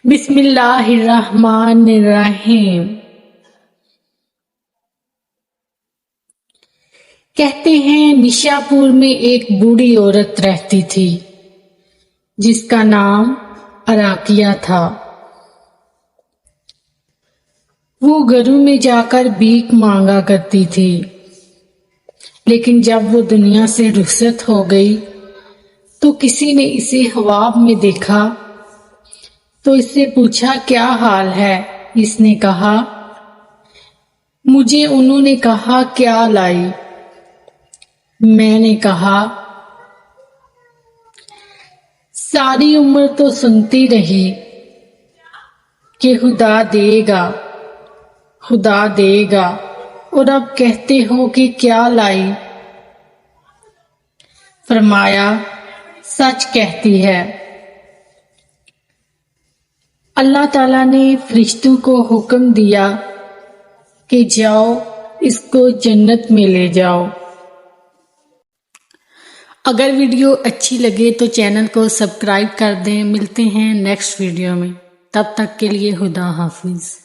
بسم اللہ الرحمن الرحیم۔ کہتے ہیں نشا پور میں ایک بوڑھی عورت رہتی تھی جس کا نام اراکیہ تھا۔ وہ گھروں میں جا کر بھیک مانگا کرتی تھی، لیکن جب وہ دنیا سے رخصت ہو گئی تو کسی نے اسے خواب میں دیکھا تو اس سے پوچھا کیا حال ہے؟ اس نے کہا مجھے انہوں نے کہا کیا لائی؟ میں نے کہا ساری عمر تو سنتی رہی کہ خدا دے گا خدا دے گا، اور اب کہتے ہو کہ کیا لائی؟ فرمایا سچ کہتی ہے۔ اللہ تعالیٰ نے فرشتوں کو حکم دیا کہ جاؤ اس کو جنت میں لے جاؤ۔ اگر ویڈیو اچھی لگے تو چینل کو سبسکرائب کر دیں۔ ملتے ہیں نیکسٹ ویڈیو میں، تب تک کے لیے خدا حافظ۔